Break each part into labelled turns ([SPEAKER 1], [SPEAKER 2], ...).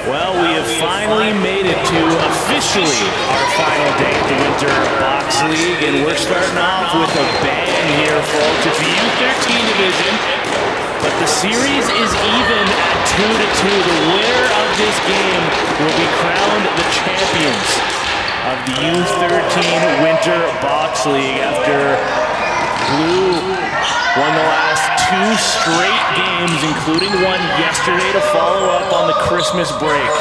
[SPEAKER 1] Well, we have finally made it to officially our final day at the Winter Box League, and we're starting off with a bang here, folks. It's the U13 division, but the series is even at 2-2. The winner of this game will be crowned the champions of the U13 Winter Box League after Blue won the last 2 straight games, including one yesterday to follow up on the Christmas break.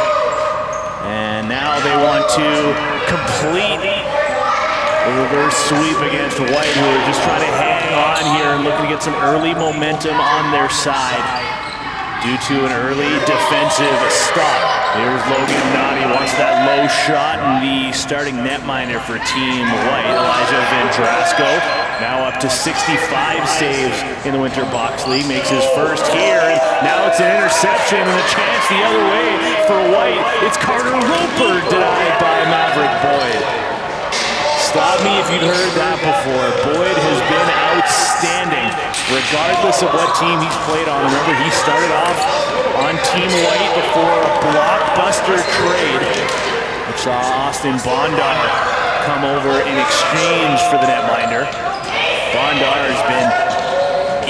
[SPEAKER 1] And now they want to complete the reverse sweep against White, who are just trying to hang on here and looking to get some early momentum on their side due to an early defensive stop. Here's Logan Noddy, wants that low shot, and the starting netminder for Team White, Elijah Vendrasco, now up to 65 saves in the Winter Box League, makes his first here, and now it's an interception and a chance the other way for White. It's Carter Roper denied by Maverick Boyd. Stop me if you've heard that before. Boyd has been outstanding, regardless of what team he's played on. Remember, he started off on Team White before a blockbuster trade, which saw Austin Bondar come over in exchange for the netminder. Bondar has been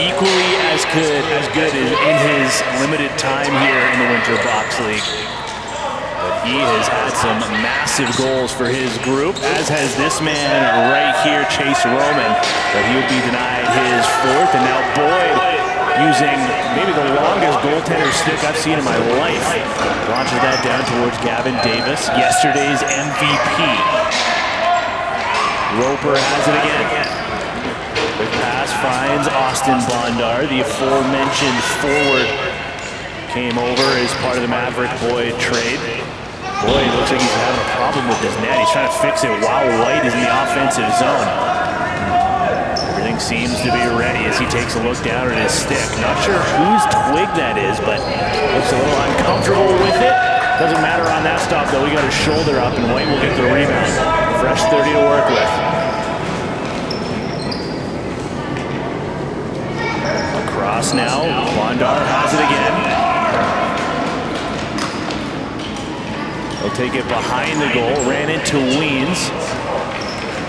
[SPEAKER 1] equally as good in his limited time here in the Winter Box League. But he has had some massive goals for his group, as has this man right here, Chase Roman. But he will be denied his 4th, and now Boyd, using maybe the longest goaltender stick I've seen in my life, launches that down towards Gavin Davis, yesterday's MVP. Roper has it again. The pass finds Austin Bondar, the aforementioned forward. Came over as part of the Maverick Boyd trade. Boyd looks like he's having a problem with his net. He's trying to fix it while White is in the offensive zone. Everything seems to be ready as he takes a look down at his stick. Not sure whose twig that is, but looks a little uncomfortable with it. Doesn't matter on that stop, though. He got his shoulder up, and White will get the rebound. Fresh 30 to work with. Across now, Bondar has it again. He'll take it behind the goal, ran into Weens.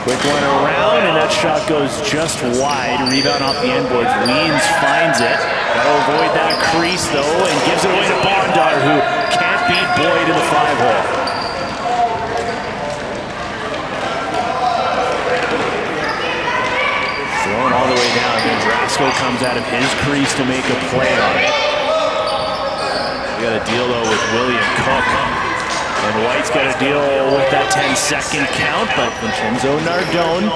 [SPEAKER 1] Quick one around, and that shot goes just wide. Rebound off the end boards. Weens finds it. Gotta avoid that crease, though, and gives it away to Bondar, who can't beat Boyd in the 5-hole. Thrown all the way down. Vendrasco comes out of his crease to make a play on it. We got a deal, though, with William Cook. And White's got to deal with that 10-second count, but Vincenzo Nardone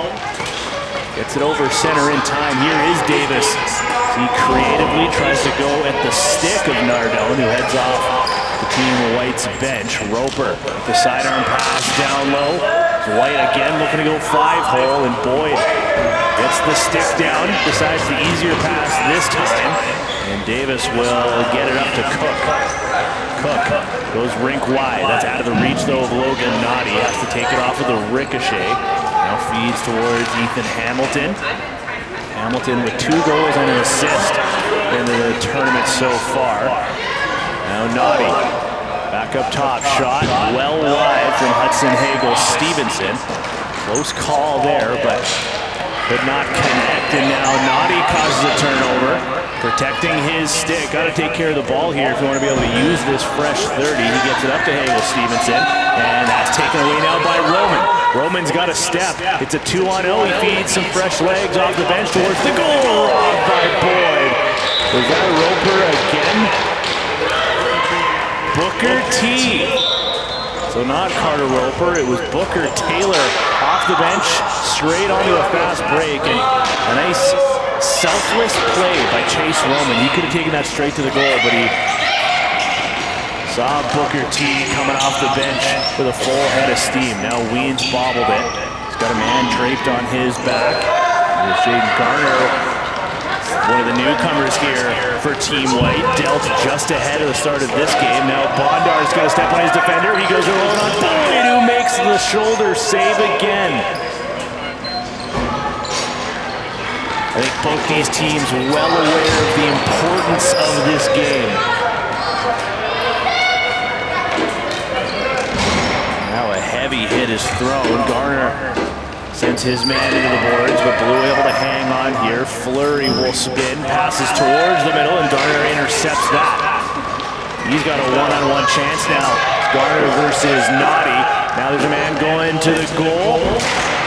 [SPEAKER 1] gets it over center in time. Here is Davis. He creatively tries to go at the stick of Nardone, who heads off the Team White's bench. Roper with the sidearm pass down low. White again looking to go 5-hole, and Boyd gets the stick down, decides the easier pass this time, and Davis will get it up to Cook. Cook goes rink wide. That's out of the reach, though, of Logan Noddy. Has to take it off with a ricochet. Now feeds towards Ethan Hamilton. Hamilton with 2 goals and an assist in the tournament so far. Now Noddy back up top. Shot well wide from Hudson Hagel Stevenson. Close call there, but could not connect. And now Noddy causes a turnover. Protecting his stick. Got to take care of the ball here if you want to be able to use this fresh 30. He gets it up to Hagel Stevenson, and that's taken away now by Roman. Roman's got a step. It's a 2-on-0. He feeds some fresh legs off the bench towards the goal. Robbed by Boyd. Was that Roper again? Booker T. So not Carter Roper. It was Booker Taylor off the bench, straight onto a fast break, and a nice selfless play by Chase Roman. He could have taken that straight to the goal, but he saw Booker T coming off the bench with a full head of steam. Now Weens bobbled it. He's got a man draped on his back. There's Jaden Garner, one of the newcomers here for Team White, dealt just ahead of the start of this game. Now Bondar's going to step on his defender. He goes alone on Boyd, who makes the shoulder save again. I think both these teams well aware of the importance of this game. heavy hit is thrown. Garner sends his man into the boards, but Blue able to hang on here. Fleury will spin, passes towards the middle, and Garner intercepts that. He's got a one-on-one chance now. Garner versus Naughty. Now there's a man going to the goal.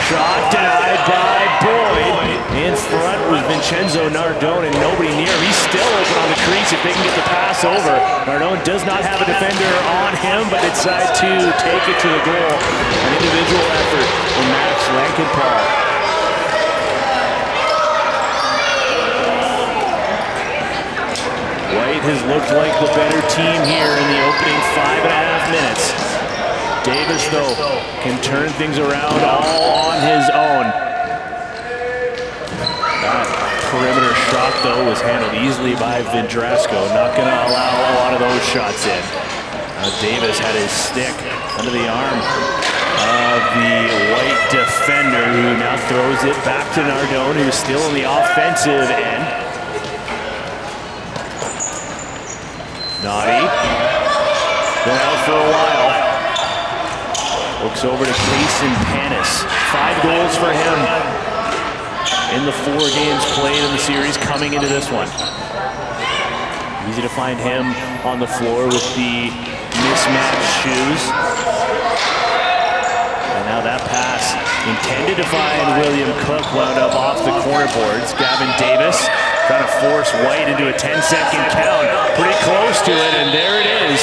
[SPEAKER 1] Shot denied by Boyd. In front was Vincenzo Nardone, and nobody near him. He's still open on the crease if they can get the pass over. Nardone does not have a defender on him, but decide to take it to the goal. An individual effort from Max Lankenpaul. White has looked like the better team here in the opening 5.5 minutes. Davis, though, can turn things around all on his own. That perimeter shot, though, was handled easily by Vendrasco. Not going to allow a lot of those shots in. Davis had his stick under the arm of the White defender, who now throws it back to Nardone, who's still on the offensive end. Naughty. Been out for a while. Looks over to Clayson Panis. 5 goals for him in the 4 games played in the series coming into this one. Easy to find him on the floor with the mismatched shoes. And now that pass intended to find William Cook wound up off the corner boards. Gavin Davis trying to force White into a 10-second count. Pretty close to it, and there it is.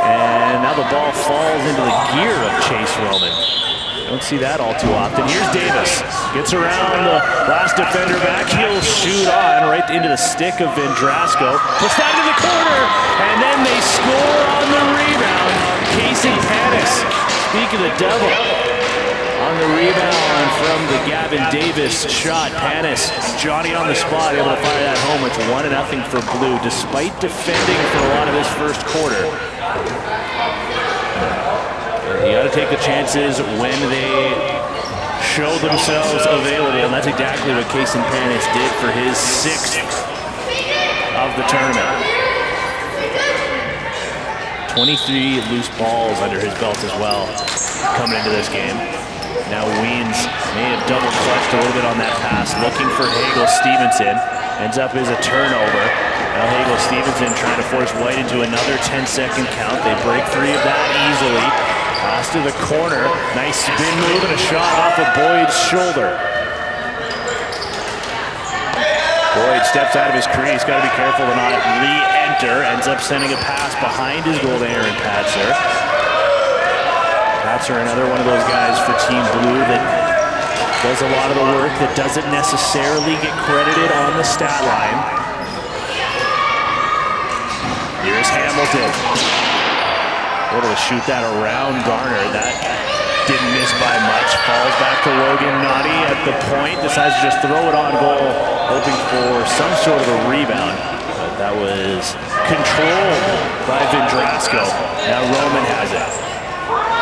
[SPEAKER 1] And now the ball falls into the gear of Chase Roman. Don't see that all too often. Here's Davis. Gets around the last defender back. He'll shoot on right into the stick of Vendrasco. Puts that into the corner, and then they score on the rebound. Casey Panis. Speak of the devil. On the rebound from the Gavin Davis shot. Panis, Johnny on the spot, able to fire that home. It's 1-0 for Blue, despite defending for a lot of this first quarter. You got to take the chances when they show themselves available, and that's exactly what Casey Panis did for his 6th of the tournament. 23 loose balls under his belt as well coming into this game. Now Weens may have double clutched a little bit on that pass, looking for Hagel Stevenson. Ends up as a turnover. Now Hagel Stevenson trying to force White into another 10-second count. They break 3 of that easily. Pass to the corner. Nice spin move and a shot off of Boyd's shoulder. Boyd steps out of his crease. Got to be careful to not re-enter. Ends up sending a pass behind his goal to Aaron Patzer. Patzer, another one of those guys for Team Blue that does a lot of the work, that doesn't necessarily get credited on the stat line. Here's Hamilton. Able to shoot that around Garner. That didn't miss by much. Falls back to Logan Naughty at the point. Decides to just throw it on goal, hoping for some sort of a rebound. But that was controlled by Vendrasco. Now Roman has it.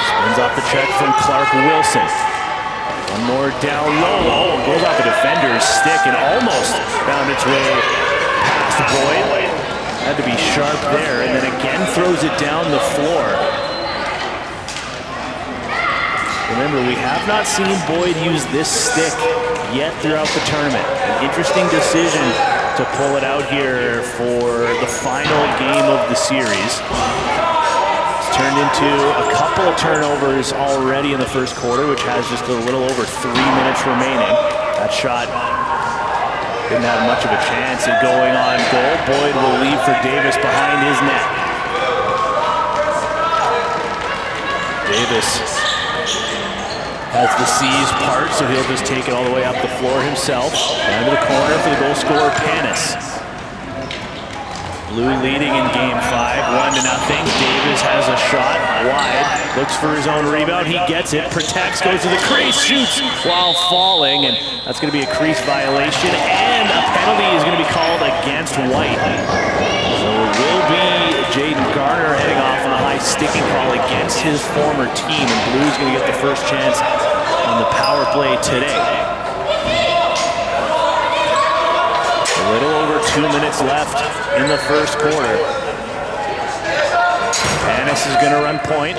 [SPEAKER 1] Spins off the check from Clark Wilson. One more down low. Goes off a defender's stick and almost found its way past Boyd. Had to be sharp there, and then again throws it down the floor. Remember, we have not seen Boyd use this stick yet throughout the tournament. An interesting decision to pull it out here for the final game of the series. It's turned into a couple of turnovers already in the first quarter, which has just a little over 3 minutes remaining. That shot didn't have much of a chance at going on goal. Boyd will leave for Davis behind his net. Davis has the C's part, so he'll just take it all the way up the floor himself. Down to the corner for the goal scorer, Panis. Blue leading in game 5, 1-0. Davis has a shot wide, looks for his own rebound. He gets it, protects, goes to the crease, shoots while falling, and that's going to be a crease violation, and a penalty is going to be called against White. So it will be Jaden Garner heading off on a high sticking call against his former team, and Blue's going to get the first chance on the power play today. A little over 2 minutes left in the first quarter. Panis is going to run point.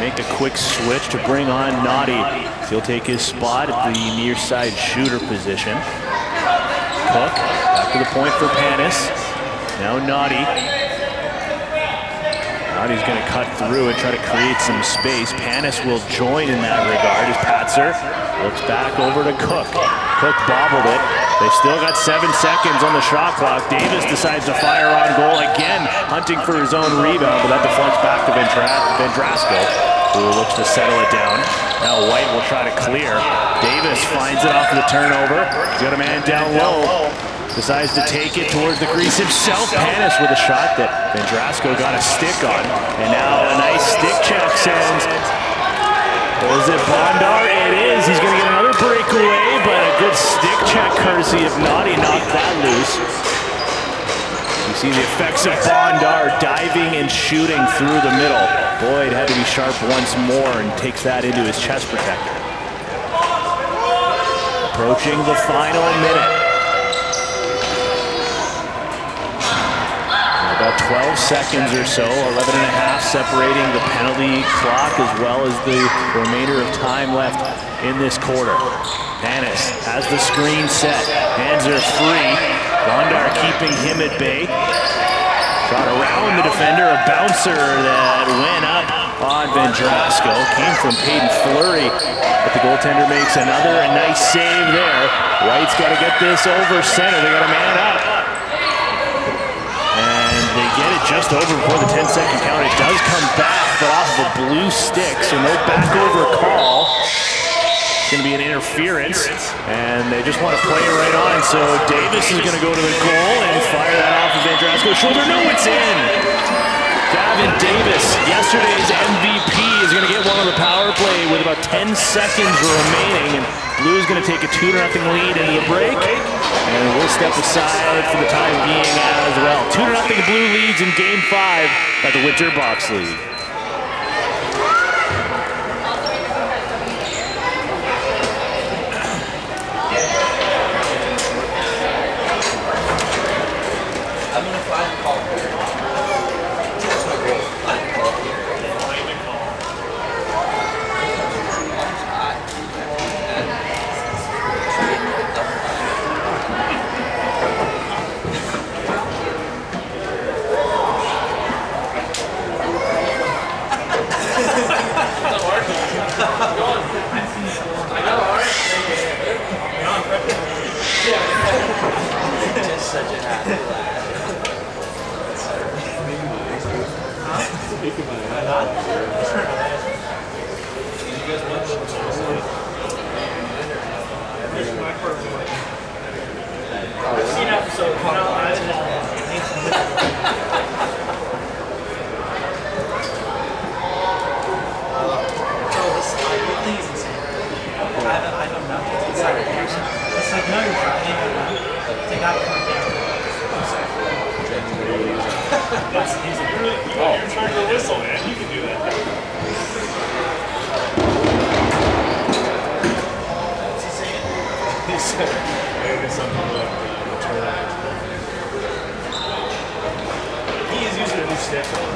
[SPEAKER 1] make a quick switch to bring on Naughty. He'll take his spot at the near side shooter position. Cook, back to the point for Panis. Now Naughty. Naughty's going to cut through and try to create some space. Panis will join in that regard as Patzer looks back over to Cook. Cook bobbled it. They've still got 7 seconds on the shot clock. Davis decides to fire on goal again, hunting for his own rebound, but that deflects back to Vendrasco, who looks to settle it down. Now White will try to clear. Davis finds it off the turnover. He's got a man down low. Decides to take it towards the crease himself. Panis with a shot that Vendrasco got a stick on. And now a nice stick check sends. Is it Bondar? It is. He's going to get another breakaway, but a good stick check courtesy of Naughty knocked that loose. You see the effects of Bondar diving and shooting through the middle. Boyd had to be sharp once more and takes that into his chest protector. Approaching the final minute. About 12 seconds or so, 11 and a half separating the penalty clock as well as the remainder of time left in this quarter. Panis has the screen set, hands are free. Bondar keeping him at bay. Shot around the defender, a bouncer that went up on Vendrasco. Came from Peyton Fleury, but the goaltender makes another, a nice save there. White's got to get this over center, they got a man up. They get it just over before the 10-second count. It does come back, but off of a blue stick, so no back over call. It's going to be an interference, and they just want to play right on. So Davis is going to go to the goal and fire that off of Vendrasco's shoulder. No, it's in! Gavin Davis, yesterday's MVP, is going to get one on the power play with about 10 seconds remaining, and Blue is going to take a 2-0 lead into the break. And we'll step aside for the time being as well. 2-0 Blue leads in Game 5 at the Winter Box League.
[SPEAKER 2] I'm going to find a call here. Such a happy laugh. I've seen episode it's like, no, you're fine. Take out the You're trying to whistle, man. You can do that. What's he saying? He said maybe something like return. He is using a new stick, right?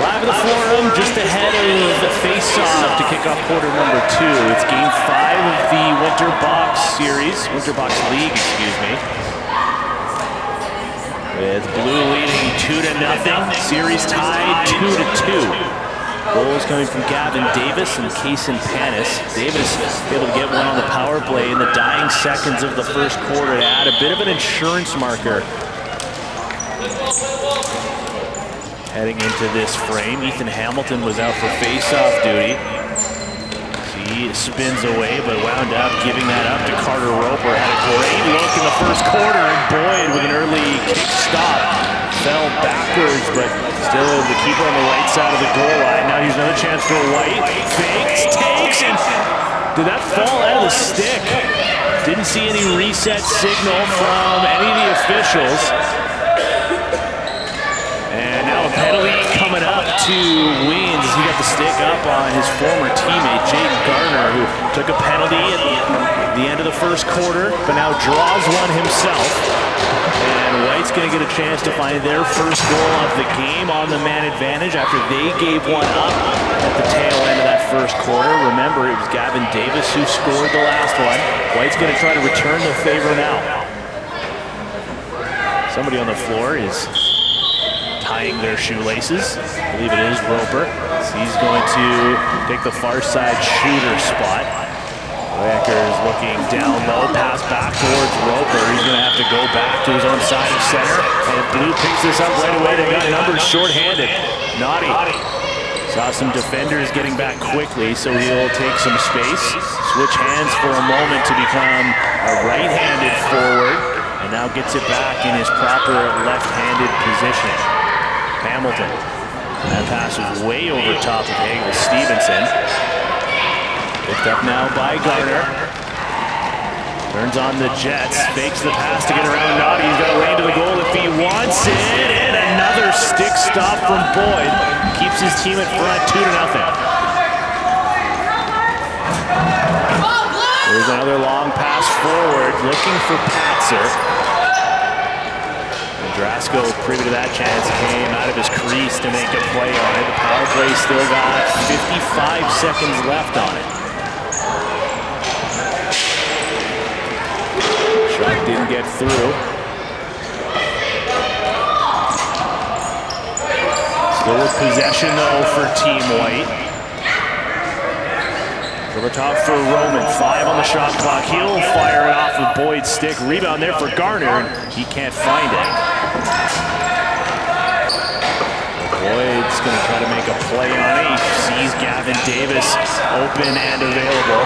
[SPEAKER 1] Live at the Forum, just ahead of the face-off to kick off quarter number 2. It's Game 5 of the Winter Box Series, Winter Box League, excuse me. With Blue leading 2-0, series tied 2-2. Goals coming from Gavin Davis and Kaysen Panis. Davis able to get one on the power play in the dying seconds of the first quarter to add a bit of an insurance marker. Heading into this frame, Ethan Hamilton was out for face-off duty. He spins away, but wound up giving that up to Carter Roper. Had a great look in the first quarter, and Boyd with an early kick stop. Fell backwards, but still able to keep it on the right side of the goal line. Now here's another chance for White. Fakes, takes, and did that fall out of the stick? Didn't see any reset signal from any of the officials. And now a penalty coming up to Waynes as he got the stick up on his former teammate, Jaden Garner, who took a penalty at the end of the first quarter, but now draws one himself. And White's going to get a chance to find their first goal of the game on the man advantage after they gave one up at the tail end of that first quarter. Remember, it was Gavin Davis who scored the last one. White's going to try to return the favor now. Somebody on the floor is tying their shoelaces. I believe it is Roper. So he's going to take the far side shooter spot. Wacker is looking down low, pass back towards Roper. He's going to have to go back to his own side of center. And if Blue picks this up right away, they got numbers shorthanded. Naughty saw some defenders getting back quickly, so he'll take some space. Switch hands for a moment to become a right-handed forward. And now gets it back in his proper left-handed position. Hamilton. That pass was way over top of Hagel Stevenson. Picked up now by Garner. Turns on the Jets. Fakes the pass to get around Naughty. He's got a lane to the goal if he wants it. And another stick stop from Boyd. Keeps his team at front 2-0. There's another long pass forward. Looking for Patzer. Drasko, privy to that chance, came out of his crease to make a play on it. The power play still got 55 seconds left on it. Shot didn't get through. Still with possession though for Team White. Over top for Roman, 5 on the shot clock. He'll fire it off with Boyd's stick. Rebound there for Garner, and he can't find it. Boyd's going to try to make a play on it. He sees Gavin Davis open and available.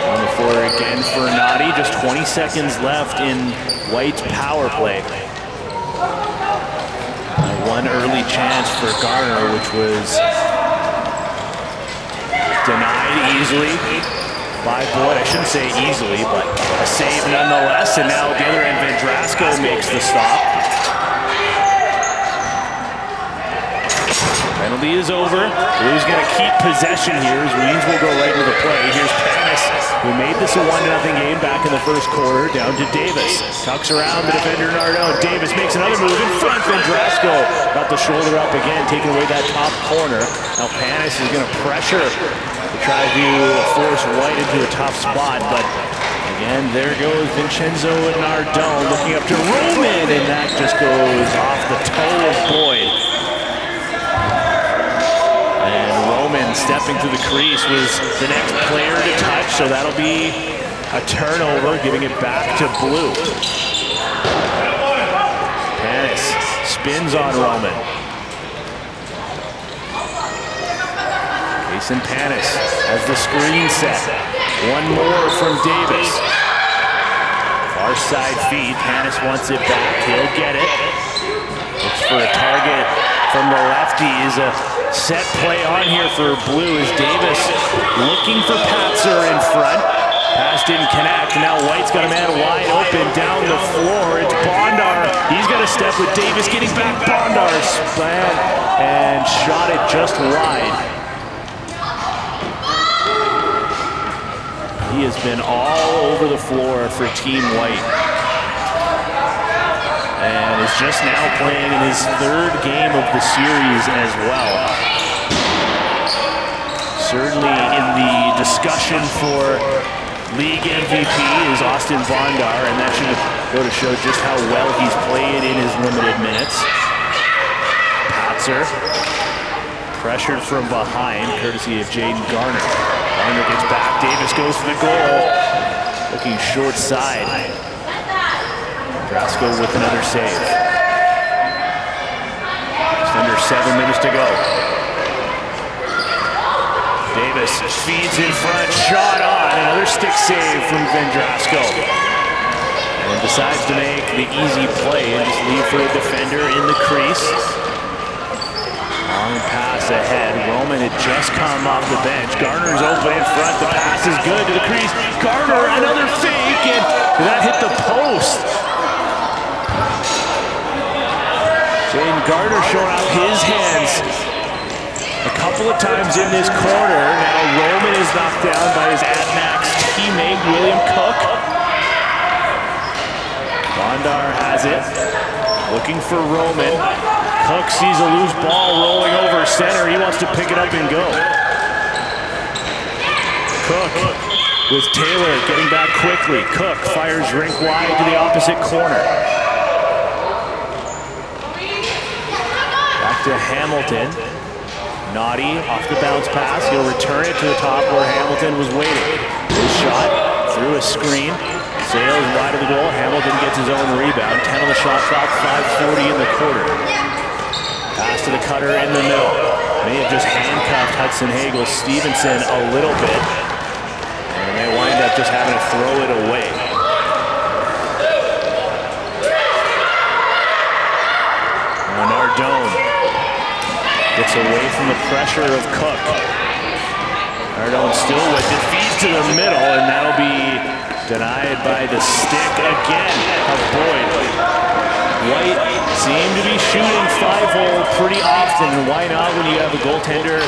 [SPEAKER 1] On the floor again for Naughty. Just 20 seconds left in White's power play. One early chance for Garner, which was denied easily by Boyd. I shouldn't say easily, but a save nonetheless. And now at the other end, Vendrasko makes the stop. Penalty is over. Blue's going to keep possession here as Weens will go right into the play. Here's Panis, who made this a 1-0 game back in the first quarter, down to Davis. Tucks around the defender Nardone. Davis makes another move in front. Vendrasko got the shoulder up again, taking away that top corner. Now Panis is going to pressure to try to force White into a tough spot, but again, there goes Vincenzo Nardone looking up to Roman, and that just goes off the toe of Boyd. And Roman stepping to the crease was the next player to touch, so that'll be a turnover, giving it back to Blue. Panis spins on Roman. Jason Panis has the screen set. One more from Davis. Far side feed. Panis wants it back. He'll get it. Looks for a target from the lefty. Is a set play on here for Blue as Davis looking for Patzer in front. Pass didn't connect. Now White's got a man wide open down the floor. It's Bondar. He's got a step with Davis getting back. Bondar span and shot it just wide. He has been all over the floor for Team White. And is just now playing in his 3rd game of the series as well. Certainly in the discussion for league MVP is Austin Bondar, and that should go to show just how well he's played in his limited minutes. Patzer, pressured from behind, courtesy of Jaden Garner. Garner gets back, Davis goes for the goal. Looking short side. Drasko with another save. Just under 7 minutes to go. Davis feeds in front, shot on, another stick save from Vendrasko. And decides to make the easy play and just leave for a defender in the crease. Long pass ahead, Roman had just come off the bench. Garner's open in front. The pass is good to the crease. Garner, another fake, and that hit the post. Jaden Garner showing out his hands a couple of times in this quarter. Now Roman is knocked down by his Admax teammate, William Cook. Bondar has it, looking for Roman. Cook sees a loose ball rolling over center. He wants to pick it up and go. Cook with Taylor getting back quickly. Cook fires rink wide to the opposite corner. Back to Hamilton. Naughty off the bounce pass. He'll return it to the top where Hamilton was waiting. His shot through a screen. Sails wide of the goal. Hamilton gets his own rebound. 10 on the shot clock, 5:40 in the quarter. Pass to the cutter in the middle. May have just handcuffed Hudson Hagel Stevenson a little bit. And they wind up just having to throw it away. Now Nardone gets away from the pressure of Cook. Nardone still with it, feeds to the middle, and that'll be denied by the stick again of Boyd. White seemed to be shooting 5-hole pretty often, and why not when you have a goaltender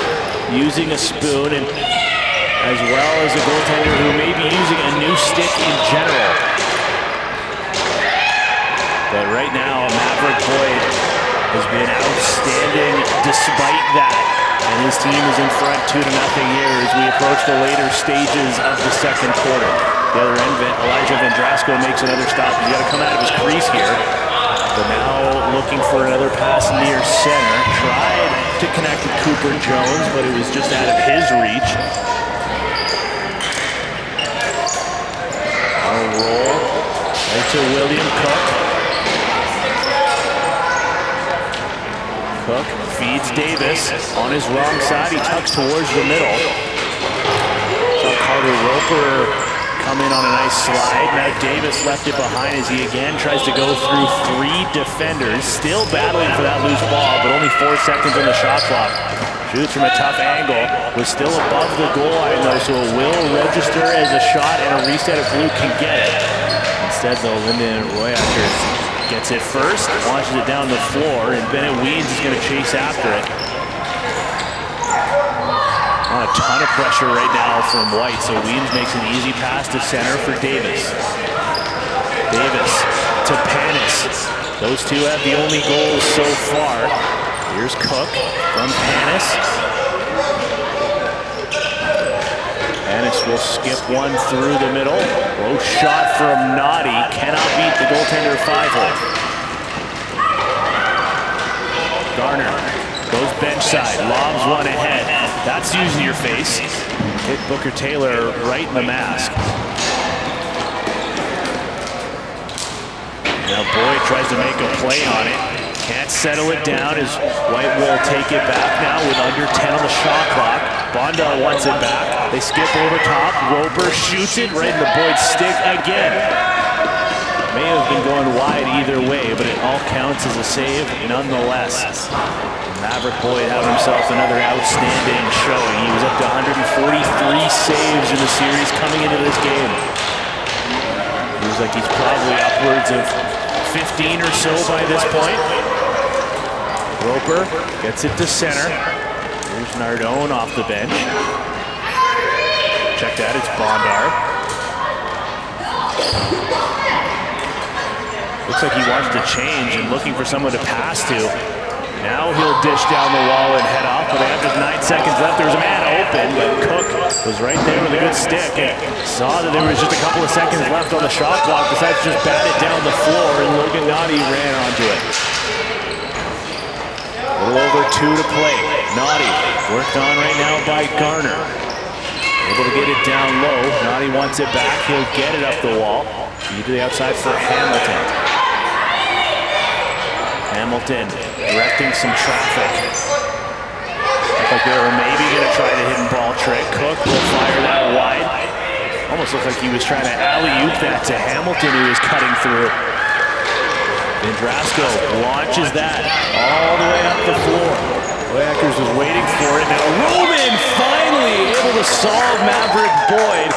[SPEAKER 1] using a spoon, and as well as a goaltender who may be using a new stick in general. But right now, Maverick Boyd has been outstanding despite that, and his team is in front 2-0 here as we approach the later stages of the second quarter. The other end, Elijah Vendrasco makes another stop. He's got to come out of his crease here. But now looking for another pass near center. Tried to connect with Cooper Jones, but it was just out of his reach. A roll right to William Cook. Cook feeds Davis on his wrong side. He tucks towards the middle. Saw Carter Roper come in on a nice slide. Now Davis left it behind as he again tries to go through 3 defenders. Still battling for that loose ball, but only 4 seconds on the shot clock. Shoots from a tough angle. Was still above the goal line though, so it will register as a shot, and a reset of blue can get it. Instead though, Lyndon Royackers gets it first, launches it down the floor, and Bennett Weens is going to chase after it. Not a ton of pressure right now from White, so Weems makes an easy pass to center for Davis. Davis to Panis. Those two have the only goals so far. Here's Cook from Panis. Panis will skip one through the middle. Low shot from Naughty. Cannot beat the goaltender 5-hole. Garner goes bench side, lobs one ahead. That's using your face. Hit Booker Taylor right in the mask. Now Boyd tries to make a play on it. Can't settle it down as White will take it back now with under 10 on the shot clock. Bondar wants it back. They skip over top. Roper shoots it right in the Boyd stick again. May have been going wide either way, but it all counts as a save nonetheless. Maverick Boyd having himself another outstanding showing. He was up to 143 saves in the series coming into this game. Feels like he's probably upwards of 15 or so by this point. Roper gets it to center. Here's Nardone off the bench. Check that, it's Bondar. Looks like he wants to change and looking for someone to pass to. Now he'll dish down the wall and head off, but they have just 9 seconds left. There's a man open, but Cook was right there with a good stick and saw that there was just a couple of seconds left on the shot clock. Decides to just bat it down the floor, and Logan Naughty ran onto it. A little over 2 to play. Naughty worked on right now by Garner. Able to get it down low. Naughty wants it back. He'll get it up the wall. Feed to the outside for Hamilton. Hamilton directing some traffic. Looked like they were maybe going to try the hidden ball trick. Cook will fire that wide. Almost looked like he was trying to alley-oop that to Hamilton, who was cutting through. Vendrasco launches that all the way up the floor. Royackers was waiting for it. Now Boyd.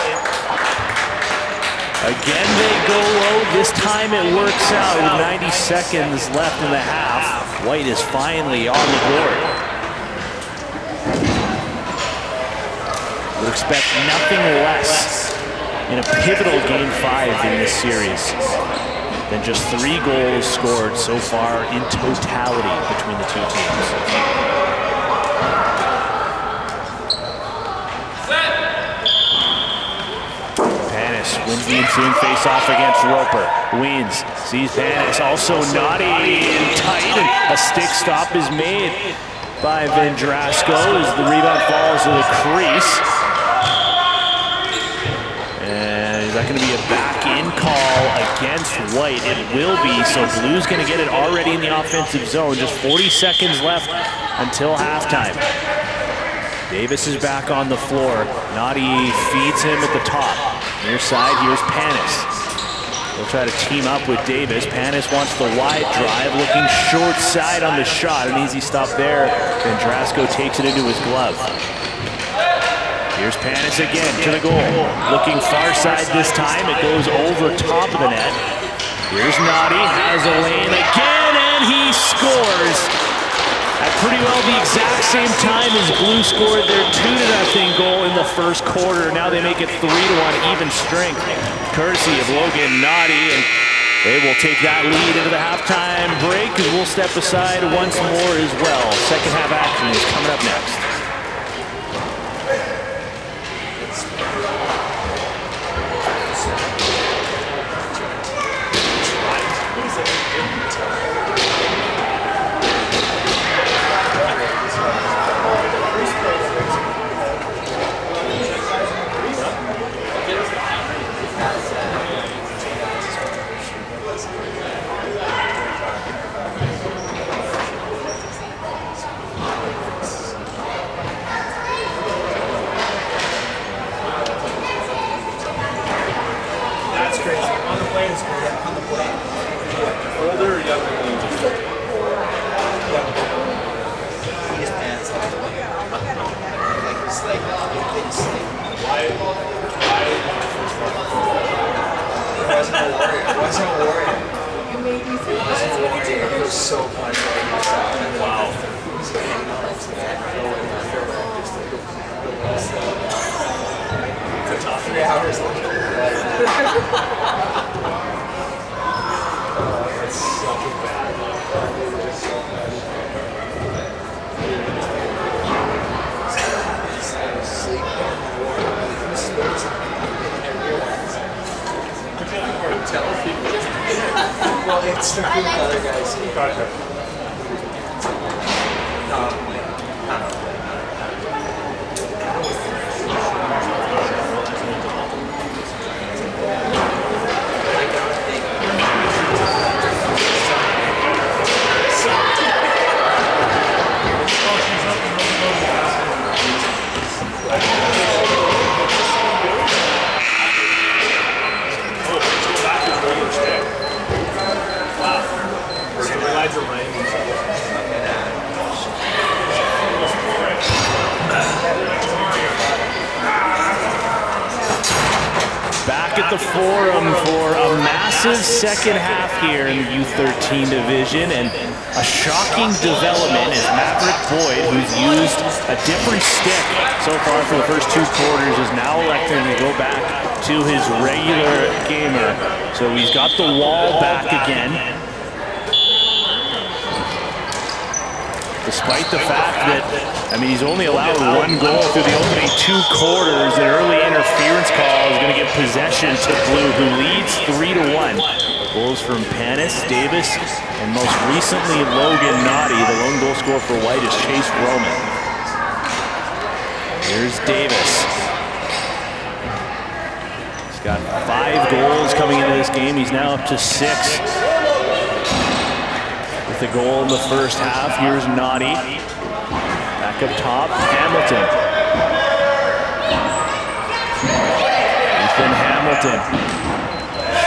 [SPEAKER 1] Again, they go low. This time it works out with 90 seconds left in the half. White is finally on the board. Would expect nothing less in a pivotal Game 5 in this series than just 3 goals scored so far in totality between the two teams. Panis wins the ensuing face-off against Roper. Wins, sees Panis, also naughty and tight, and a stick stop is made by Vendrasco as the rebound falls to the crease. Is that going to be a back-in call against White? It will be, so Blue's going to get it already in the offensive zone. Just 40 seconds left until halftime. Davis is back on the floor. Naughty feeds him at the top. Near side, here's Panis. He'll try to team up with Davis. Panis wants the wide drive, looking short side on the shot. An easy stop there. Vendrasco takes it into his glove. Here's Panis again to the goal. Looking far side this time. It goes over top of the net. Here's Naughty, has a lane again, and he scores at pretty well the exact same time as Blue scored their 2-0 goal in the first quarter. Now they make it 3-1 even strength, courtesy of Logan Naughty, and they will take that lead into the halftime break as we'll step aside once more as well. Second half action is coming up next. The Forum for a massive second half here in the U13 division, and a shocking development is Maverick Boyd, who's used a different stick so far for the first 2 quarters, is now electing to go back to his regular gamer. So he's got the wall back again, despite the fact that, I mean, he's only allowed 1 goal through the opening 2 quarters. An early interference call is going to give possession to Blue, who leads 3-1. Goals from Panis, Davis, and most recently Logan Naughty. The lone goal scorer for White is Chase Roman. Here's Davis. He's got 5 goals coming into this game. He's now up to 6. With the goal in the first half, here's Naughty. Back up top, Hamilton. Ethan Hamilton.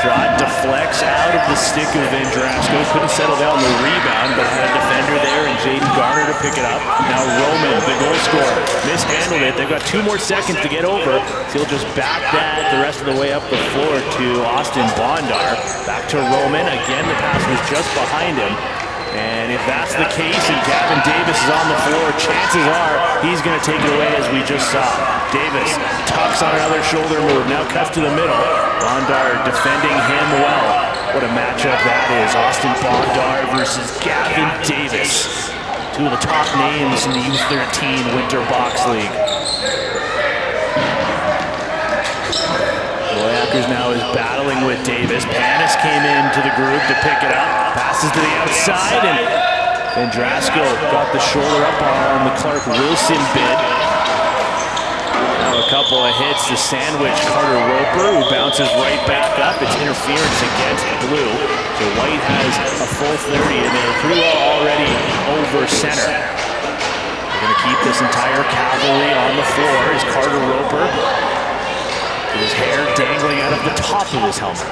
[SPEAKER 1] Shot deflects out of the stick of Vendrasco. Couldn't settle down the rebound, but had a defender there and Jaden Garner to pick it up. Now Roman, the goal scorer, mishandled it. They've got 2 more seconds to get over. So he'll just back that the rest of the way up the floor to Austin Bondar. Back to Roman. Again, the pass was just behind him. And if that's the case and Gavin Davis is on the floor, chances are he's going to take it away, as we just saw. Davis tucks on another shoulder move, now cuts to the middle. Bondar defending him well. What a matchup that is. Austin Bondar versus Gavin Davis. 2 of the top names in the U13 Winter Box League. Royakers now is battling with Davis. Panis came into the groove to pick it up. Passes to the outside, and Vendrasco got the shoulder up on the Clark Wilson bid. Now a couple of hits to sandwich Carter Roper, who bounces right back up. It's interference against Blue. So White has a full 30, and they're pretty well already over center. They're going to keep this entire cavalry on the floor as Carter Roper, with his hair dangling out of the top of his helmet.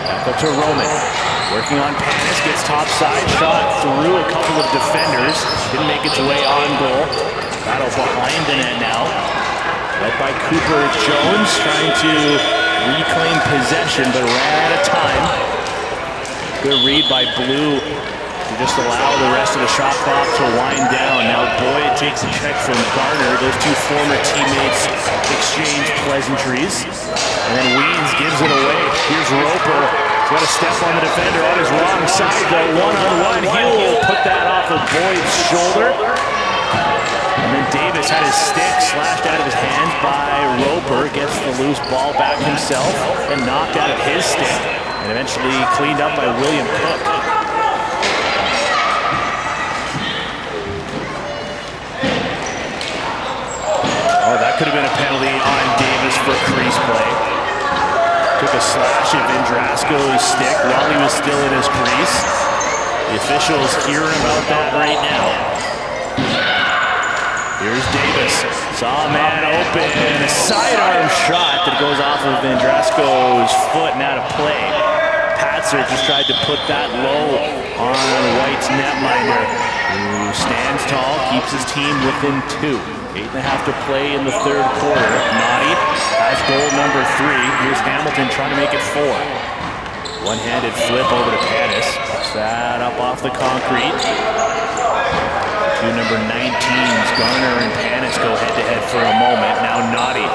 [SPEAKER 1] Back up to Roman. Working on Panis, gets topside, shot through a couple of defenders. Didn't make its way on goal. Battle behind the net now. Led by Cooper Jones, trying to reclaim possession, but ran out of time. Good read by Blue to just allow the rest of the shot clock to wind down. Now Boyd takes a check from Garner. Those 2 former teammates exchange pleasantries. And then Weens gives it away. Here's Roper. He's got a step on the defender on his wrong side, though. One-on-one. He'll put that off of Boyd's shoulder. And then Davis had his stick slashed out of his hands by Roper. Gets the loose ball back himself and knocked out of his stick. And eventually cleaned up by William Cook. Oh, that could have been a penalty on Davis for crease play. Took a slash at Vendrasco's stick while he was still in his crease. The officials hearing about that right now. Here's Davis. Saw a man open. A sidearm shot that goes off of Vendrasco's foot and out of play. Patzer just tried to put that low on White's netminder, who stands tall, keeps his team within 2. 8.5 to play in the 3rd quarter. Naughty has goal number 3. Here's Hamilton trying to make it 4. One-handed flip over to Panis. Puts that up off the concrete. 2 number 19s, Garner and Panis, go head-to-head for a moment. Now Naughty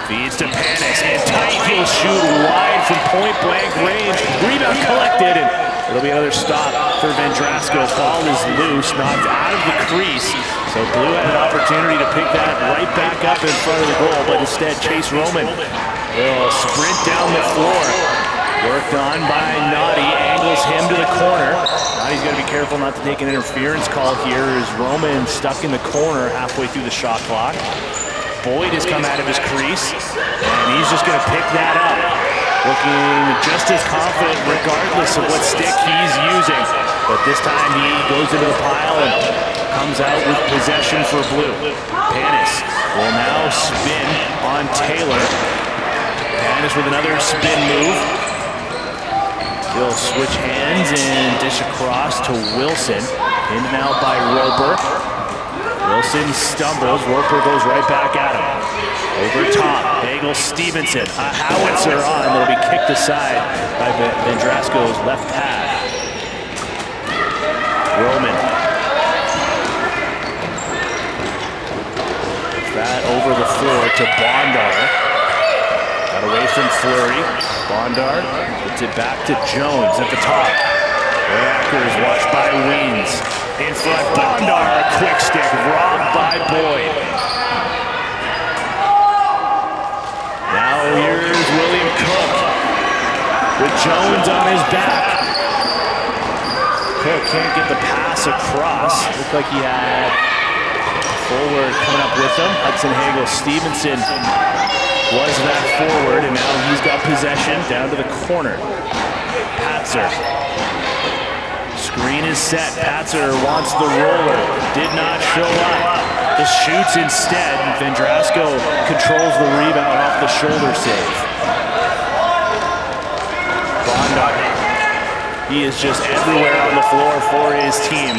[SPEAKER 1] feeds to Panis, and tight. He'll shoot wide from point-blank range. Rebound collected, and it'll be another stop for Vendrasco. Ball is loose, knocked out of the crease. So Blue had an opportunity to pick that right back up in front of the goal, but instead Chase Roman will sprint down the floor. Worked on by Naughty, angles him to the corner. Naughty's got to be careful not to take an interference call here as Roman stuck in the corner halfway through the shot clock. Boyd has come out of his crease, and he's just going to pick that up. Looking just as confident regardless of what stick he's using. But this time he goes into the pile and comes out with possession for Blue. Panis will now spin on Taylor. Panis with another spin move. He'll switch hands and dish across to Wilson. In now by Roper. Wilson stumbles. Roper goes right back at him. Over top, Bagel Stevenson. A howitzer on that'll be kicked aside by Vendrasco's left pad. Roman. That over the floor to Bondar. Got away from Fleury. Bondar puts it back to Jones at the top. Royakers watched by Weens. In front, Bondar, a quick stick, robbed by Boyd. Now here's William Cook with Jones on his back. Cook can't get the pass across. Looked like he had forward coming up with him. Hudson Hagel Stevenson was that forward, and now he's got possession down to the corner. Patzer Screen is set. Patzer wants the roller. Did not show up. Just shoots instead. Vendrasco controls the rebound off the shoulder save. Bondar. He is just everywhere on the floor for his team.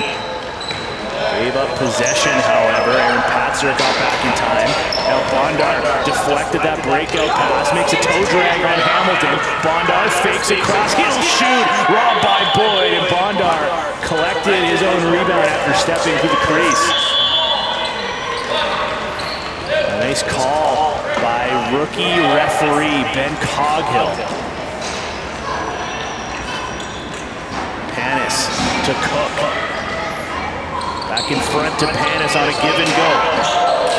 [SPEAKER 1] Gave up possession, however. Aaron Patzer got back in time. Now Bondar deflected that breakout pass, makes a toe drag on Hamilton. Bondar fakes it across, he'll shoot, robbed by Boyd, and Bondar collected his own rebound after stepping through the crease. A nice call by rookie referee Ben Coghill. Panis to Cook. Back in front to Panis on a give and go.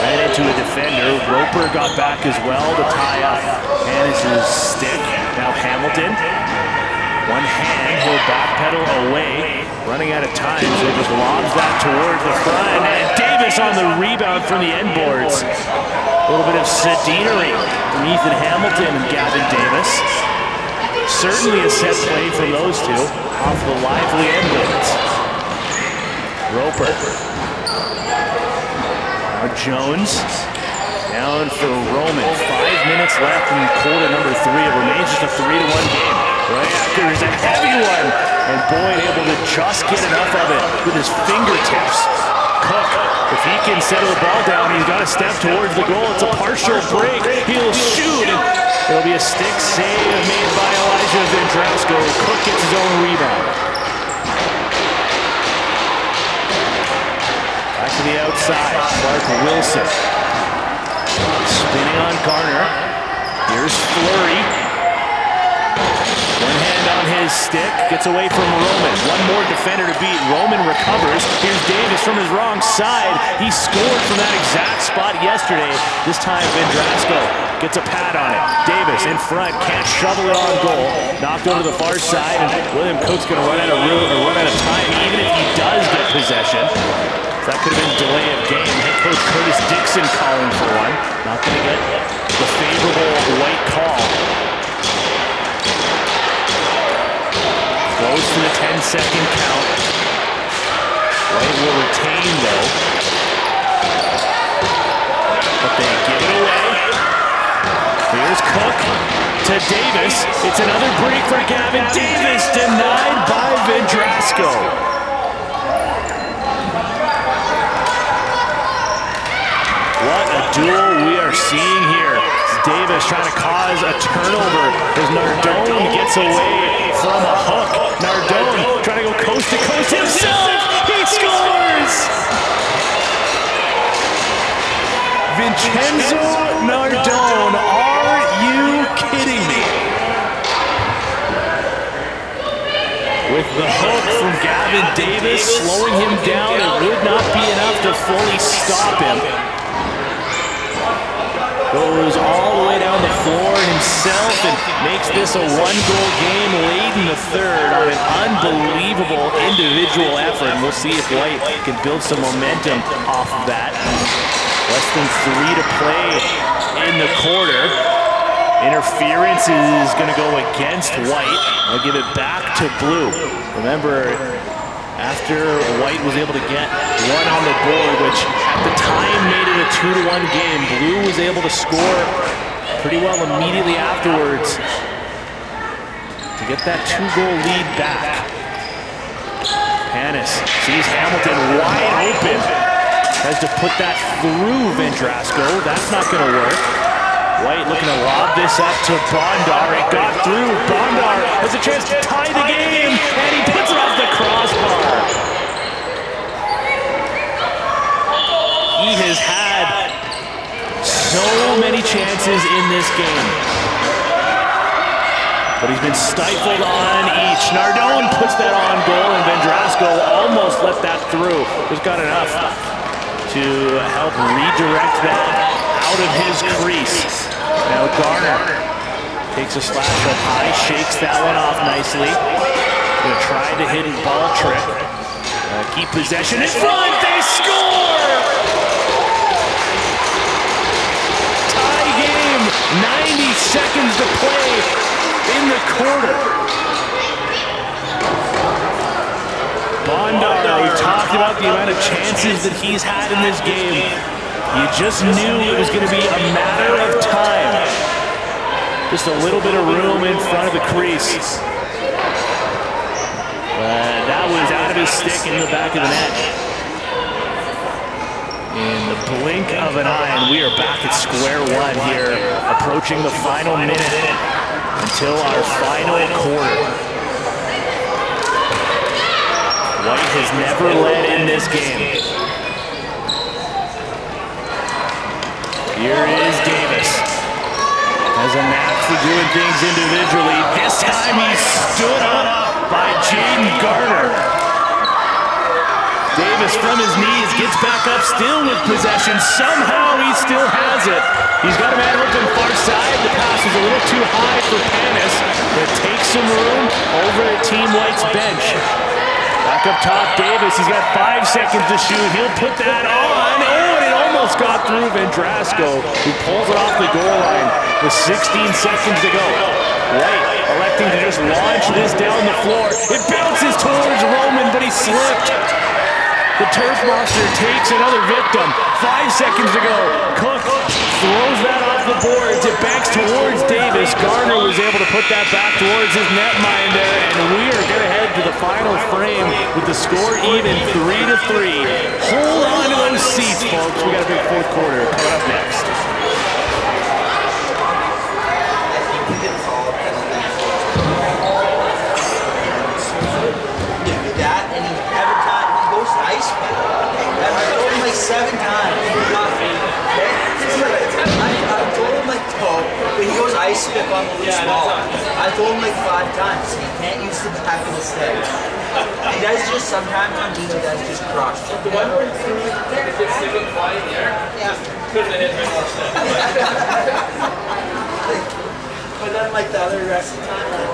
[SPEAKER 1] Ran into a defender. Roper got back as well to tie up Panis' stick. Now Hamilton. One hand, he'll backpedal away. Running out of time, so he just lobs that towards the front. And Davis on the rebound from the end boards. A little bit of sedinery from Ethan Hamilton and Gavin Davis. Certainly a set play from those two off the lively end boards. Roper. Now Jones. Down for Roman. 5 minutes left in quarter number 3. It remains just a 3-1 game. Right after is a heavy one. And Boyd able to just get enough of it with his fingertips. Cook, if he can settle the ball down, he's got to step towards the goal. It's a partial break. He'll shoot. And it'll be a stick save made by Elijah Vendrasco. Cook gets his own rebound. Back to the outside, Clark Wilson. Spinning on Garner. Here's Fleury. One hand on his stick, gets away from Roman. One more defender to beat. Roman recovers. Here's Davis from his wrong side. He scored from that exact spot yesterday. This time Vendrasco gets a pad on it. Davis in front, can't shovel it on goal. Knocked over to the far side, and William Coates going to run out of time, even if he does get possession. That could have been delay of game. Head coach Curtis Dixon calling for one. Not going to get the favorable white call. Close to the 10-second count. White will retain though. But they give it away. Here's Cook to Davis. It's another break for Gavin Davis. Denied by Vendrasco. What a duel we are seeing here. Davis trying to cause a turnover as Nardone gets away from a hook. Nardone trying to go coast to coast himself. He scores! Vincenzo Nardone, are you kidding me? With the hook from Gavin Davis slowing him down, it would not be enough to fully stop him. Goes all the way down the floor himself and makes this a one-goal game late in the third on an unbelievable individual effort. And we'll see if White can build some momentum off of that. Less than 3 to play in the quarter. Interference is going to go against White. I'll give it back to Blue. Remember, after White was able to get one on the board, which at the time made it a 2-1 game, Blue was able to score pretty well immediately afterwards to get that 2-goal lead back. Panis sees Hamilton wide open. Tries to put that through Vendrasco. That's not going to work. White looking to lob this up to Bondar. It got through. Bondar has a chance to tie the game, and he puts it off the crossbar. He has had so many chances in this game, but he's been stifled on each. Nardone puts that on goal, and Vendrasco almost let that through. Just got enough to help redirect that out of his crease. Now Garner takes a slash up high, shakes that one off nicely. Gonna try the hidden ball trick. Keep possession in front, they score! Tie game, 90 seconds to play in the quarter. Bondar, we've talked about the amount of chances that he's had in this game. You just knew it was going to be a matter of time. Just a little bit of room in front of the crease. That was out of his stick in the back of the net. In the blink of an eye, and we are back at square one here, approaching the final minute until our final quarter. White has never led in this game. Here is Davis. Has a knack for doing things individually. This time he stood up by Jaden Garner. Davis from his knees gets back up still with possession. Somehow he still has it. He's got a man open far side. The pass is a little too high for Panis. But takes some room over at Team White's bench. Back up top, Davis. He's got 5 seconds to shoot. He'll put that on. Oh, and it almost got through Vendrasco, who pulls it off the goal line with 16 seconds to go. White electing to just launch this down the floor. It bounces towards Roman, but he slipped. The Turf Monster takes another victim. 5 seconds to go. Cook throws that off the boards. It banks towards Davis. Garner was able to put that back towards his netminder, and we are going to head to the final frame with the score even 3-3. Hold on to those seats, folks. We got a big fourth quarter coming up next.
[SPEAKER 3] I told him like 7 times. I told him like, when he goes ice pick on the loose ball, I told him like 5 times. He can't use the back of the stick. He does just sometimes on me, he does just crush.
[SPEAKER 2] The one where he threw the good stick fly in there, couldn't have hit my more step.
[SPEAKER 3] But then like the other rest of the time, like,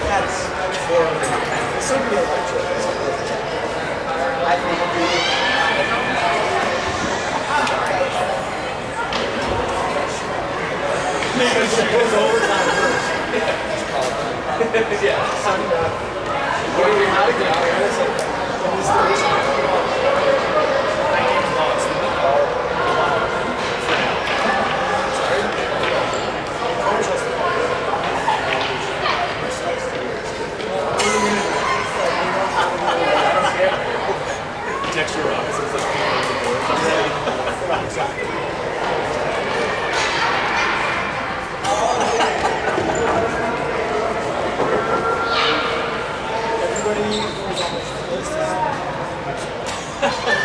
[SPEAKER 3] that's 400. Something like that. I think maybe it goes overtime first. Yeah. What do you have to get out of this? Texture Robinson's like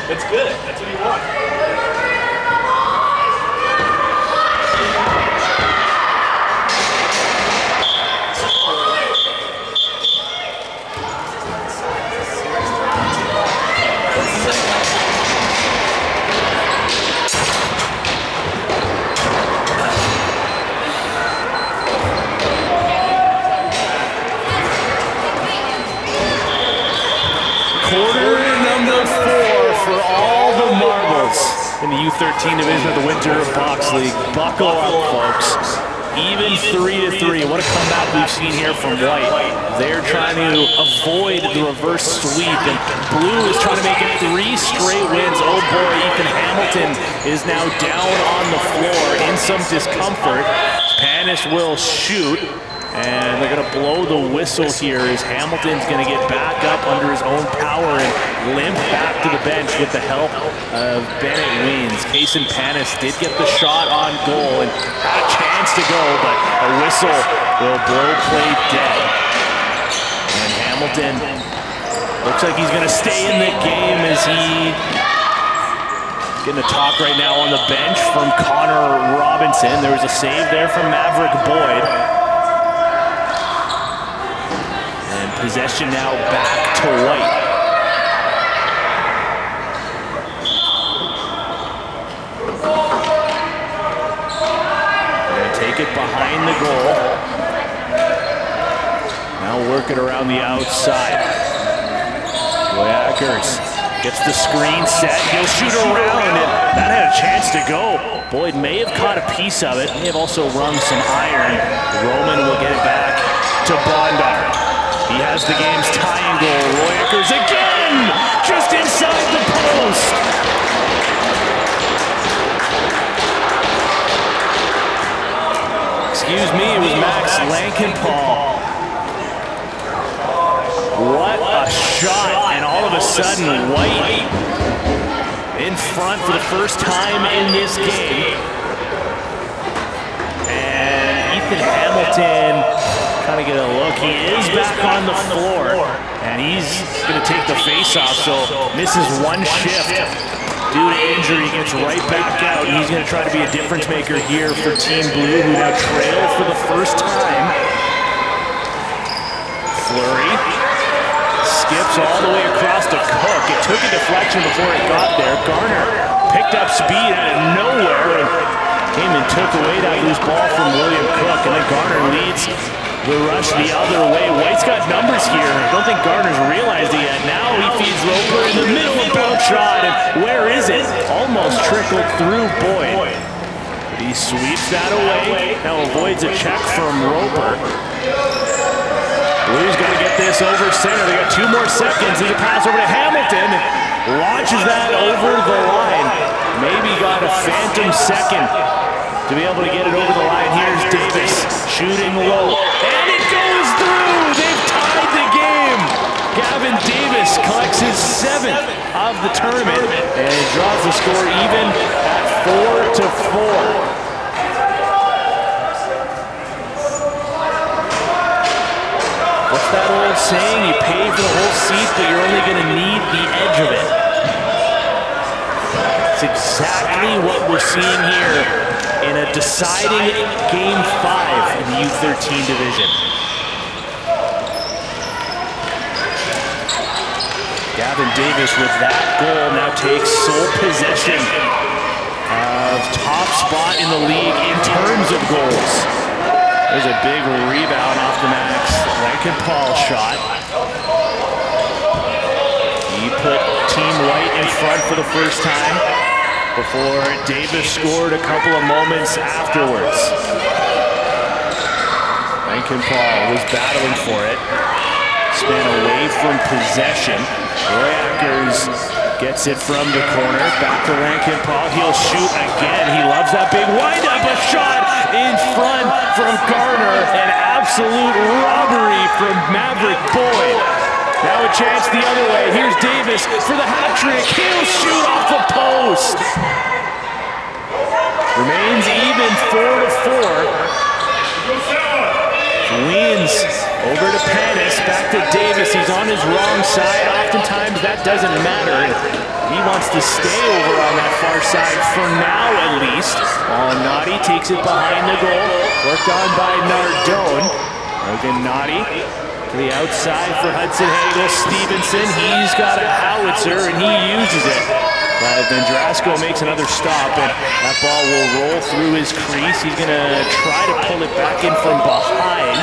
[SPEAKER 3] It's good. That's what you want.
[SPEAKER 1] Quarter number 4 for all the marbles in the U13 division of the Winter Box League. Buckle up, folks. Even 3-3. What a comeback we've seen here from White. They're trying to avoid the reverse sweep, and Blue is trying to make it 3 straight wins. Oh boy, Ethan Hamilton is now down on the floor in some discomfort. Panis will shoot. And they're going to blow the whistle here as Hamilton's going to get back up under his own power and limp back to the bench with the help of Bennett Weens. Kaysen Panis did get the shot on goal and had a chance to go, but a whistle will blow play dead. And Hamilton looks like he's going to stay in the game as he getting a talk right now on the bench from Connor Robinson. There was a save there from Maverick Boyd. Possession now back to White. They're going to take it behind the goal. Now work it around the outside. Boyakers gets the screen set. He'll shoot around, and that had a chance to go. Boyd may have caught a piece of it. May have also rung some iron. Roman will get it back to Bondar. He has the game's tying goal. Roy Eckers again, just inside the post. Excuse me, it was Max Lankenpaul. What a shot, and all of a sudden, White in front for the first time in this game. And Ethan Hamilton trying to get a look. He is back on the floor, and he's going to take the face-off, so misses one shift due to injury. Gets right back out, and he's going to try to be a difference maker here for Team Blue, who now trail for the first time. Fleury skips all the way across to Cook. It took a deflection before it got there. Garner picked up speed out of nowhere and came and took away that loose ball from William Cook, and then Garner leads the rush the other way. White's got numbers here. I don't think Garner's realized it yet. Now he feeds Roper in the middle of bounce shot, and where is it? Almost trickled through Boyd. He sweeps that away. Now avoids a check from Roper. Blues got to get this over center. They got 2 more seconds. There's a pass over to Hamilton. Launches that over the line. Maybe got a phantom second to be able to get it over the line. Here's Davis shooting low. And it goes through! They've tied the game! Gavin Davis collects his 7th of the tournament and draws the score even at 4-4. What's that old saying? You pay for the whole seat, but you're only going to need the edge of it. It's exactly what we're seeing here in a deciding Game 5 in the U13 division. Gavin Davis with that goal now takes sole possession of top spot in the league in terms of goals. There's a big rebound off the Max Lankenpaul shot. He put Team White in front for the first time before Davis scored a couple of moments afterwards. Lankenpaul was battling for it. Spin away from possession. Roy Eckers gets it from the corner. Back to Lankenpaul. He'll shoot again. He loves that big wind-up. A shot in front from Garner. An absolute robbery from Maverick Boyd. Now a chance the other way. Here's Davis for the hat trick. He'll shoot off the post. Remains even 4-4. Leans over to Panis, back to Davis. He's on his wrong side. Oftentimes that doesn't matter. He wants to stay over on that far side for now at least. Naughty takes it behind the goal. Worked on by Nardone. Logan Naughty to the outside for Hudson Hagel. Stevenson, he's got a howitzer and he uses it. But Vendrasco makes another stop, and that ball will roll through his crease. He's going to try to pull it back in from behind.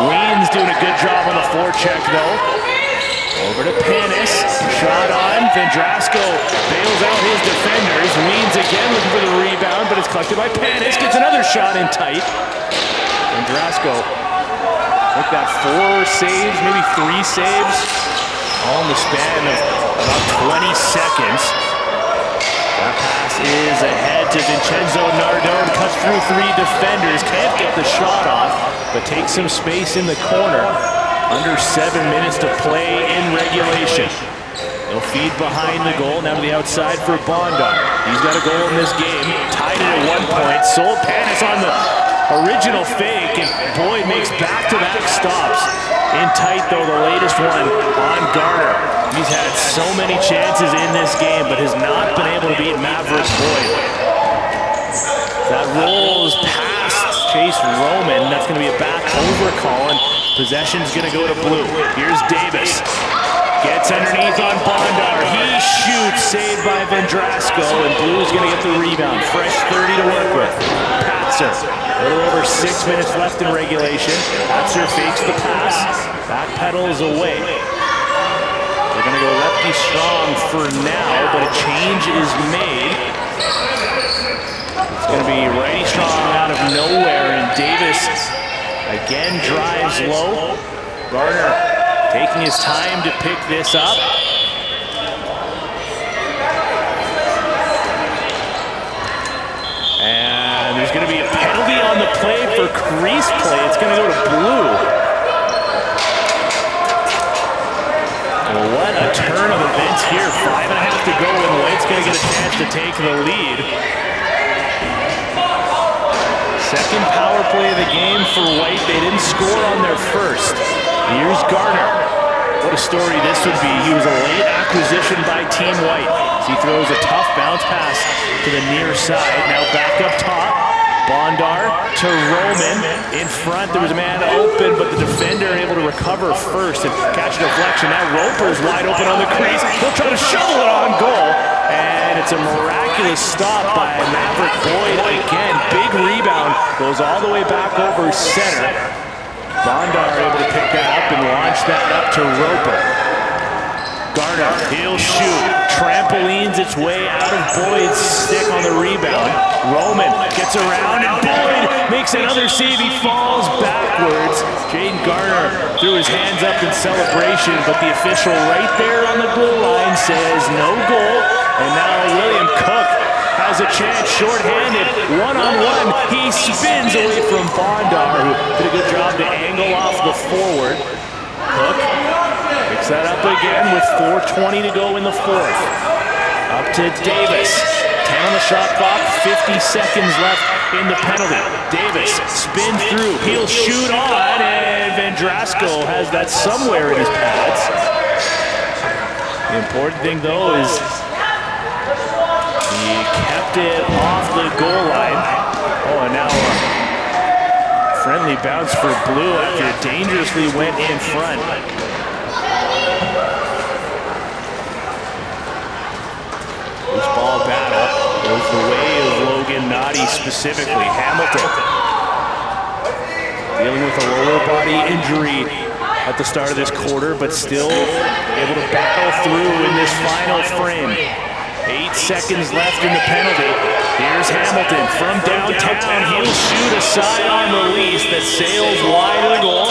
[SPEAKER 1] Lean's doing a good job on the forecheck, though. Over to Panis. Shot on. Vendrasco bails out his defenders. Leans again looking for the rebound, but it's collected by Panis. Gets another shot in tight. Vendrasco, I think that 4 saves, maybe 3 saves, all in the span of about 20 seconds. That pass is ahead to Vincenzo Nardone, cuts through 3 defenders, can't get the shot off, but takes some space in the corner. Under 7 minutes to play in regulation. They'll feed behind the goal, now to the outside for Bondar. He's got a goal in this game, tied it at 1 point. Sold Panis on the original fake, and Boyd makes back-to-back stops. In tight, though, the latest one on Garner. He's had so many chances in this game, but has not been able to beat Maverick Boyd. That rolls past Chase Roman. That's going to be a back over call, and possession's going to go to Blue. Here's Davis. Gets underneath on Bondar. He shoots, saved by Vendrasco, and Blue's going to get the rebound. Fresh 30 to work with. Patzer. A little over 6 minutes left in regulation. Patzer fakes the pass. Back pedals away. They're going to go lefty strong for now, but a change is made. It's going to be righty strong out of nowhere, and Davis again drives low. Garner taking his time to pick this up. And there's going to be a penalty on the play for crease play. It's going to go to blue. Well, what a turn of events here. 5.5 to go, and White's going to get a chance to take the lead. Second power play of the game for White. They didn't score on their first. Here's Garner. What a story this would be. He was a late acquisition by Team White. He throws a tough bounce pass to the near side. Now back up top. Bondar to Roman. In front, there was a man open, but the defender able to recover first and catch a deflection. Now Roper's wide open on the crease. He'll try to shovel it on goal. And it's a miraculous stop by Maverick Boyd again. Big rebound. Goes all the way back over center. Bondar able to pick that up and launch that up to Roper. Garner, he'll shoot. Trampolines its way out of Boyd's stick on the rebound. Roman gets around and Boyd makes another save. He falls backwards. Jaden Garner threw his hands up in celebration, but the official right there on the goal line says no goal. And now William Cook has a chance, shorthanded, one-on-one. He spins away from Bondar, who did a good job to angle off the forward. Cook picks that up again with 4:20 to go in the fourth. Up to Davis. 10 on the shot clock, 50 seconds left in the penalty. Davis spins through, he'll shoot on, and Vendrasco has that somewhere in his pads. The important thing, though, is he kept it off the goal line. Oh, and now a friendly bounce for Blue after it dangerously went in front. Loose ball battle goes the way of Logan Noddy specifically. Hamilton dealing with a lower body injury at the start of this quarter, but still able to battle through in this final frame. 8 seconds left in the penalty. Here's Hamilton from downtown. He'll shoot a sidearm release that sails wide of the goal.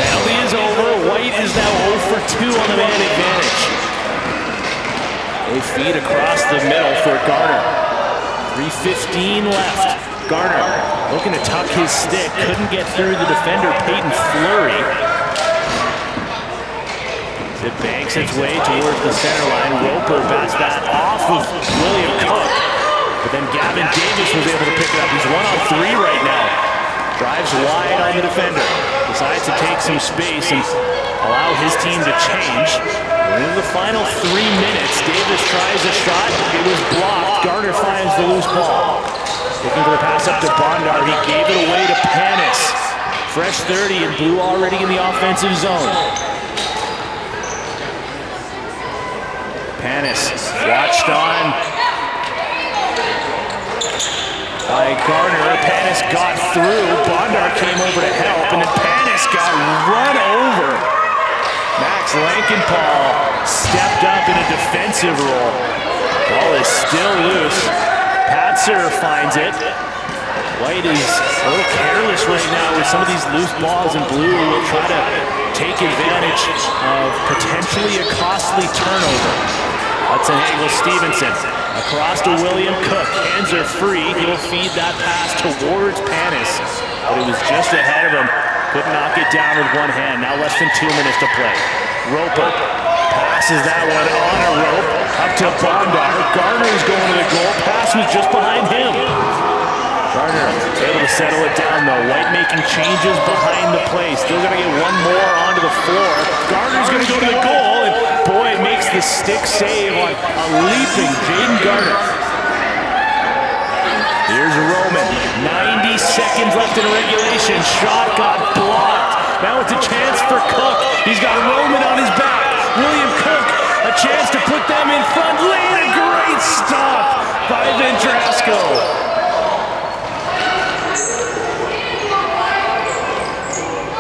[SPEAKER 1] Penalty is over. White is now 0 for 2 on the man advantage. They feed across the middle for Garner. 3:15 left. Garner looking to tuck his stick. Couldn't get through the defender, Peyton Fleury. It banks its way towards the center line. Roper bats that off of William Cook. But then Gavin Davis was able to pick it up. He's 1-on-3 right now. Drives wide on the defender. Decides to take some space and allow his team to change. We're into the final 3 minutes. Davis tries a shot. It was blocked. Garner finds the loose ball. Looking for the pass up to Bondar. He gave it away to Panis. Fresh 30 and Blue already in the offensive zone. Panis watched on by Garner. Panis got through. Bondar came over to help, and then Panis got run over. Max Lankenpaul stepped up in a defensive role. Ball is still loose. Patzer finds it. White is a little careless right now with some of these loose balls, and Blue will try to take advantage of potentially a costly turnover. Hudson Hagel Stevenson across to William Cook. Hands are free. He'll feed that pass towards Panis, but it was just ahead of him. Couldn't knock it down with one hand. Now less than 2 minutes to play. Roper passes that one on a rope up to Bondar. Garner's going to the goal. Pass was just behind him. Garner able to settle it down though. White making changes behind the play. Still going to get one more onto the floor. Garner's going to go to the goal, and Boyd makes the stick save on a leaping Jaden Garner. Here's Roman. 90 seconds left in regulation. Shot got blocked. Now it's a chance for Cook. He's got Roman on his back. William Cook, a chance to put them in front. Late, a great stop by Vendrasco.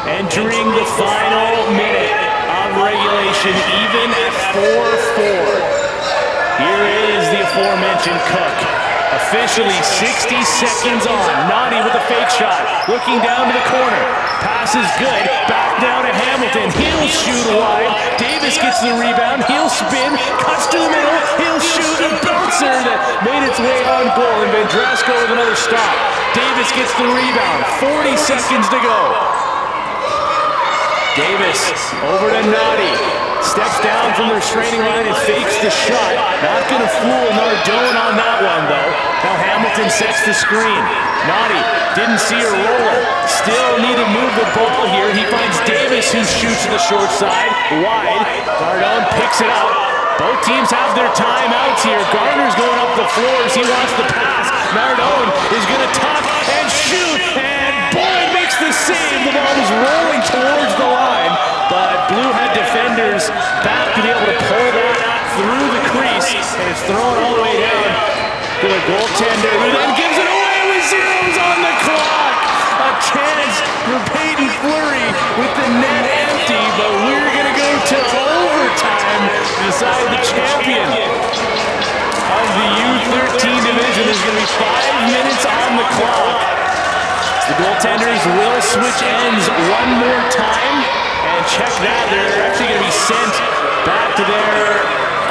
[SPEAKER 1] Entering the final minute of regulation, even at 4-4. Here is the aforementioned Cook. Officially 60 seconds on. Naughty with a fake shot. Looking down to the corner. Pass is good. Back down to Hamilton. He'll shoot wide. Davis gets the rebound. He'll spin. Cuts to the middle. He'll shoot a bouncer that made its way on goal. And Vendrasco with another stop. Davis gets the rebound. 40 seconds to go. Davis over to Naughty. Steps down from the restraining line and fakes the shot. Not going to fool Nardone on that one, though. Now Hamilton sets the screen. Naughty didn't see a roller. Still need to move the ball here. He finds Davis, who shoots to the short side. Wide. Nardone picks it up. Both teams have their timeouts here. Garner's going up the floors. He wants the pass. Nardone is going to tuck and shoot. And Boyd makes the save. The ball was rolling towards the line. But Blue had defenders back to be able to pull that through the crease. And it's thrown all the way down to the goaltender, who then gives it away with zeros on the clock. A chance for Peyton Fleury with the net empty. But we're going to go to overtime to decide the champion of the U13 division. There's going to be 5 minutes on the clock. The goaltenders will switch ends one more time. And check that, they're actually going to be sent back to their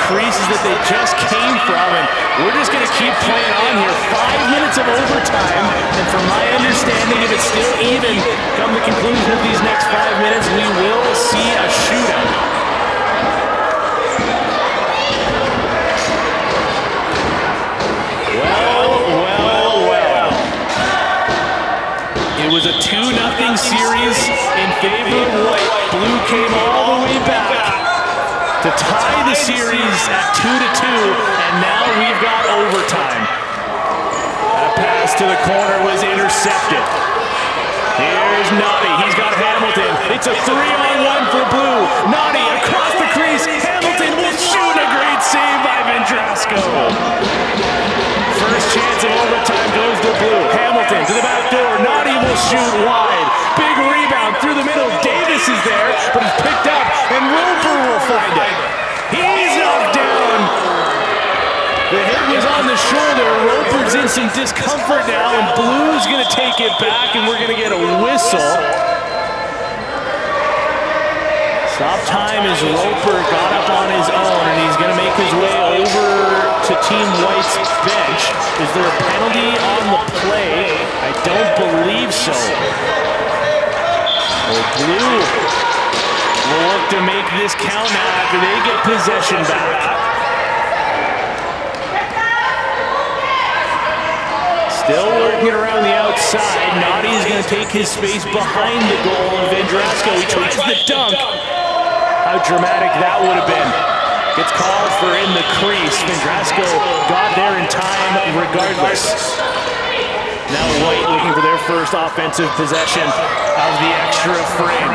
[SPEAKER 1] creases that they just came from. And we're just going to keep playing on here. 5 minutes of overtime. And from my understanding, if it's still even come the conclusion of these next 5 minutes, we will see a shootout. It was a 2-0 series in favor of White. Blue came all the way back to tie the series at 2-2, and now we've got overtime. That pass to the corner was intercepted. Here's Naughty. He's got Hamilton. It's a 3-on-1 for Blue. Naughty across the crease. Hamilton will shoot. A great save by Vendrasco. First chance of overtime goes to Blue. Hamilton to the back door. Naughty will shoot wide. Big rebound through the middle. Davis is there, but it's picked up, and Roper will find it. He's knocked down. The hit was on the shoulder. Roper's in some discomfort now, and Blue's going to take it back, and we're going to get a whistle. Stop time as Roper got up on his own, and he's going to make his way over to Team White's bench. Is there a penalty on the play? I don't believe so. Well, Blue will look to make this count now after they get possession back. Still working around the outside. Naughty is going to take his space behind the goal of Vendrasco. He tries the dunk. How dramatic that would have been. Gets called for in the crease. Vendrasco got there in time regardless. Now White looking for their first offensive possession of the extra frame.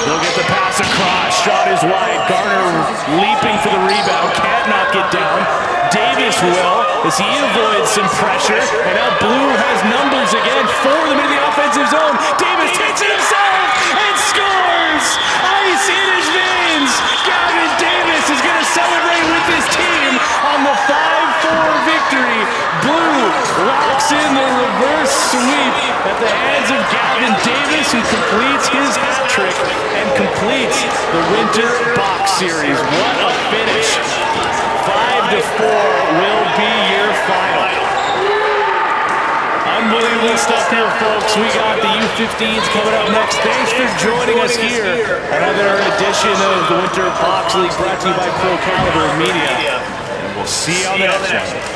[SPEAKER 1] They'll get the pass across. Shot is wide. Garner leaping for the rebound. Can't knock it down. Davis will, as he avoids some pressure. And now Blue has numbers again. 4 them into the offensive zone. Davis takes it himself and scores! Ice in his veins! Gavin Davis is going to celebrate with his team on the 5-4 victory. Blue locks in the reverse sweep at the hands of Gavin Davis, who completes his hat trick and completes the Winter Box Series. What a finish. 5-4 will be your final. Unbelievable stuff here, folks. We got the U15s coming up next. Thanks for joining us here. Another edition of the Winter Box League brought to you by Pro Caliber Media. And we'll see you on the next one.